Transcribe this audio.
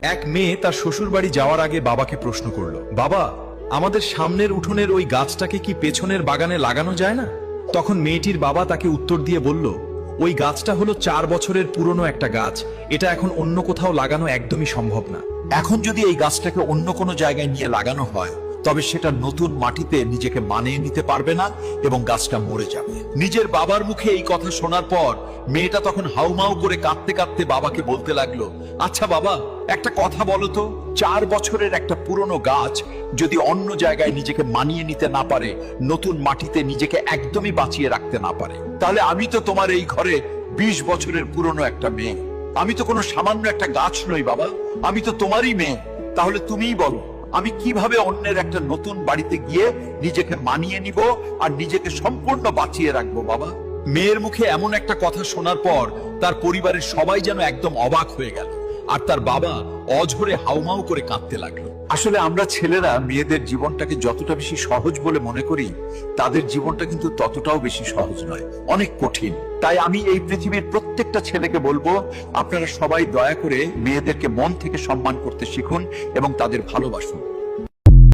এক মেয়ে তার শ্বশুর বাড়ি যাওয়ার আগে বাবাকে প্রশ্ন করলো, বাবা, আমাদের সামনের উঠোনের ওই গাছটাকে কি পেছনের বাগানে লাগানো যায় না? তখন মেয়েটির বাবা তাকে উত্তর দিয়ে বলল, ওই গাছটা হলো 4 বছরের পুরনো একটা গাছ, এটা এখন অন্য কোথাও লাগানো একদমই সম্ভব না। এখন যদি এই গাছটাকে অন্য কোনো জায়গায় নিয়ে লাগানো হয়, তবে সেটা নতুন মাটিতে নিজেকে মানিয়ে নিতে পারবে না এবং গাছটা মরে যাবে। নিজের বাবার মুখে এই কথা শোনার পর মেয়েটা তখন হাউমাউ করে কাঁদতে কাঁদতে বাবাকে বলতে লাগলো, আচ্ছা বাবা, একটা কথা বলো তো, 4 বছরের একটা পুরনো গাছ যদি অন্য জায়গায় নিজেকে মানিয়ে নিতে না পারে, নতুন মাটিতে নিজেকে একদমই বাঁচিয়ে রাখতে না পারে, তাহলে আমি তো তোমার এই ঘরে 20 বছরের পুরনো একটা মেয়ে। আমি তো কোনো সামান্য একটা গাছ নই বাবা, আমি তো তোমারই মেয়ে। তাহলে তুমিই বলো, আমি কিভাবে অন্যের একটা নতুন বাড়িতে গিয়ে নিজেকে মানিয়ে নিব আর নিজেকে সম্পূর্ণ বাঁচিয়ে রাখবো বাবা? মেয়ের মুখে এমন একটা কথা শোনার পর তার পরিবারের সবাই যেন একদম অবাক হয়ে গেল, আর তার বাবা অঝরে হাউমাউ করে কাঁদতে লাগলো। আসলে আমরা ছেলেরা মেয়েদের জীবনটাকে যতটা বেশি সহজ বলে মনে করি, তাদের জীবনটা কিন্তু ততটাও বেশি সহজ নয়, অনেক কঠিন। তাই আমি এই পৃথিবীর প্রত্যেকটা ছেলেকে বলবো, আপনারা সবাই দয়া করে মেয়েদেরকে মন থেকে সম্মান করতে শিখুন এবং তাদের ভালোবাসুন।